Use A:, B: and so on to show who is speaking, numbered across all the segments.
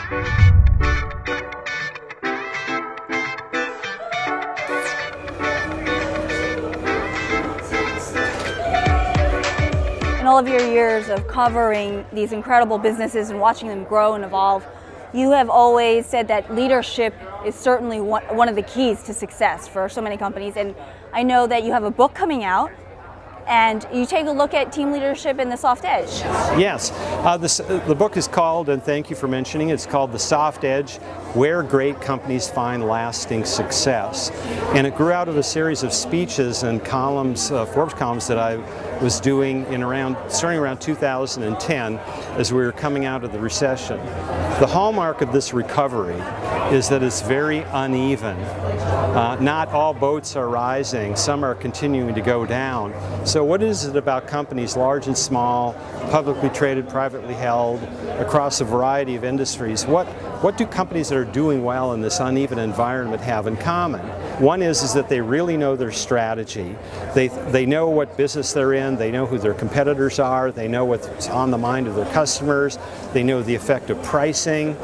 A: In all of your years of covering these incredible businesses and watching them grow and evolve, you have always said that leadership is certainly one of the keys to success for so many companies. And I know that you have a book coming out, and you take a look at team leadership and the soft edge.
B: Yes, the book is called, and thank you for mentioning, it's called The Soft Edge, Where Great Companies Find Lasting Success. And it grew out of a series of speeches and columns, Forbes columns that I was doing starting around 2010 as we were coming out of the recession. The hallmark of this recovery is that it's very uneven. Not all boats are rising, some are continuing to go down. So what is it about companies, large and small, publicly traded, privately held, across a variety of industries? What do companies that are doing well in this uneven environment have in common? One is that they really know their strategy. They know what business they're in, they know who their competitors are, they know what's on the mind of their customers, they know the effect of pricing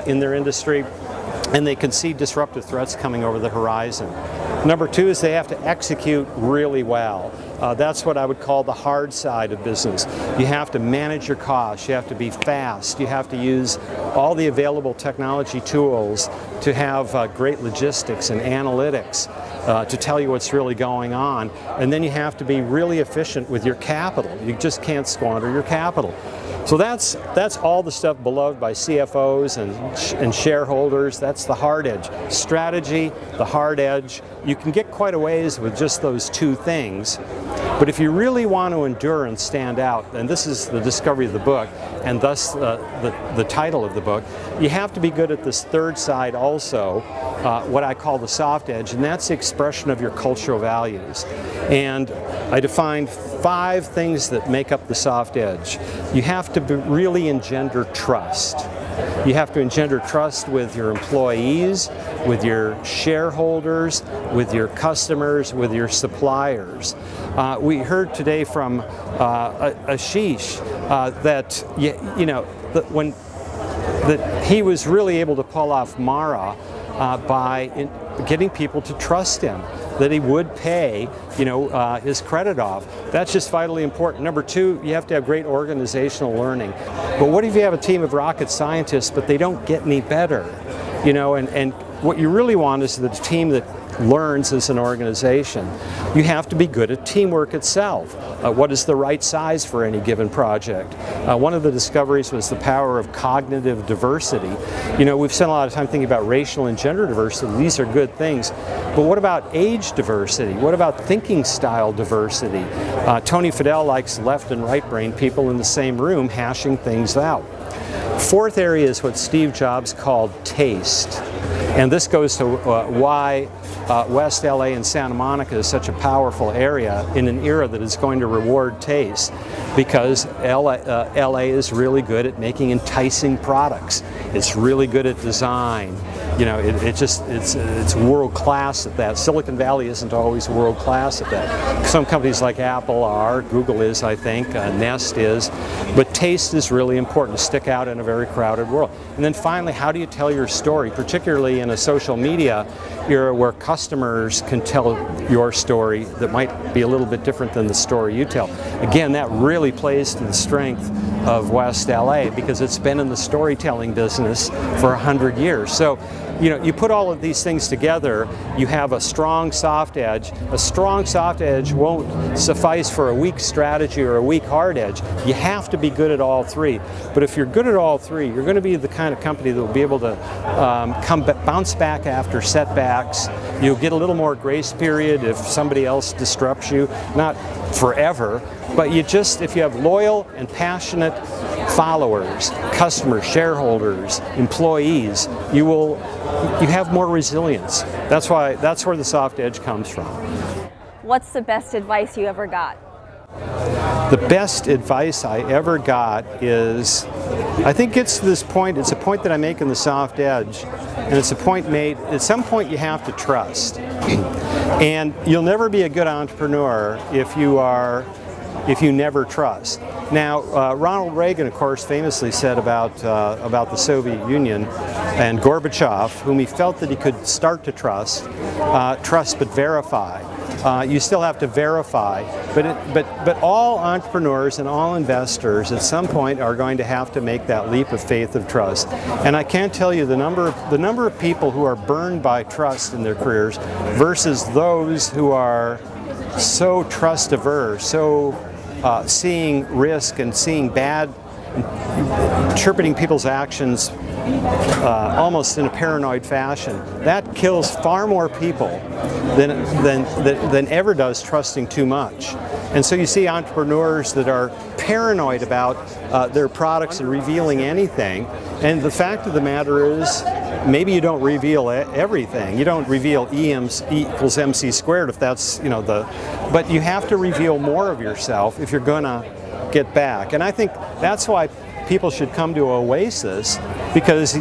B: in their industry, and they can see disruptive threats coming over the horizon. Number two is they have to execute really well. That's what I would call the hard side of business. You have to manage your costs, you have to be fast, you have to use all the available technology tools to have great logistics and analytics to tell you what's really going on. And then you have to be really efficient with your capital. You just can't squander your capital. So that's all the stuff beloved by CFOs and shareholders. That's the hard edge. Strategy, the hard edge. You can get quite a ways with just those two things. But if you really want to endure and stand out, and this is the discovery of the book, and thus the title of the book, you have to be good at this third side also, what I call the soft edge, and that's the expression of your cultural values. And I defined 5 things that make up the soft edge. You have to really engender trust. You have to engender trust with your employees, with your shareholders, with your customers, with your suppliers. We heard today from Ashish that that he was really able to pull off Mara by getting people to trust him, that he would pay, his credit off. That's just vitally important. Number 2, you have to have great organizational learning. But what if you have a team of rocket scientists, but they don't get any better? And what you really want is the team that learns as an organization. You have to be good at teamwork itself. What is the right size for any given project? One of the discoveries was the power of cognitive diversity. We've spent a lot of time thinking about racial and gender diversity. These are good things. But what about age diversity? What about thinking style diversity? Tony Fadell likes left and right brain people in the same room hashing things out. 4th area is what Steve Jobs called taste. And this goes to why West LA and Santa Monica is such a powerful area in an era that is going to reward taste, because LA is really good at making enticing products. It's really good at design. It's world class at that. Silicon Valley isn't always world class at that. Some companies like Apple are, Google is, I think, Nest is, but taste is really important to stick out in a very crowded world. And then finally, how do you tell your story, particularly in a social media era where customers can tell your story that might be a little bit different than the story you tell. Again, that really plays to the strength of West LA, because it's been in the storytelling business for 100 years. So, you put all of these things together, you have a strong soft edge. A strong soft edge won't suffice for a weak strategy or a weak hard edge. You have to be good at all 3. But if you're good at all 3, you're going to be the kind of company that will be able to bounce back after setbacks. You'll get a little more grace period if somebody else disrupts you. Not forever, but if you have loyal and passionate followers, customers, shareholders, employees, you have more resilience. That's where the soft edge comes from.
A: What's the best advice you ever got?
B: The best advice I ever got is, I think it's this point, it's a point that I make in the soft edge, and it's a point made, at some point you have to trust. And you'll never be a good entrepreneur if you are if you never trust. Now, Ronald Reagan, of course, famously said about the Soviet Union and Gorbachev, whom he felt that he could start to trust but verify. You still have to verify, but all entrepreneurs and all investors at some point are going to have to make that leap of faith of trust. And I can't tell you the number of people who are burned by trust in their careers versus those who are so trust averse, so seeing risk and seeing bad, interpreting people's actions almost in a paranoid fashion. That kills far more people than ever does trusting too much. And so you see entrepreneurs that are paranoid about their products and revealing anything. And the fact of the matter is, maybe you don't reveal everything. You don't reveal E equals MC squared if that's, but you have to reveal more of yourself if you're gonna get back. And I think that's why people should come to Oasis, because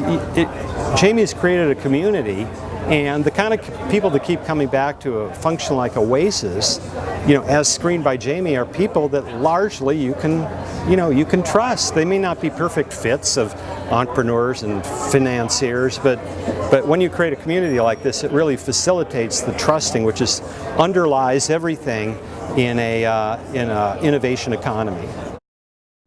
B: Jamie's created a community, and the kind of people that keep coming back to a function like Oasis, as screened by Jamie, are people that largely you can trust. They may not be perfect fits of entrepreneurs and financiers, but when you create a community like this, it really facilitates the trusting, which underlies everything in a innovation economy.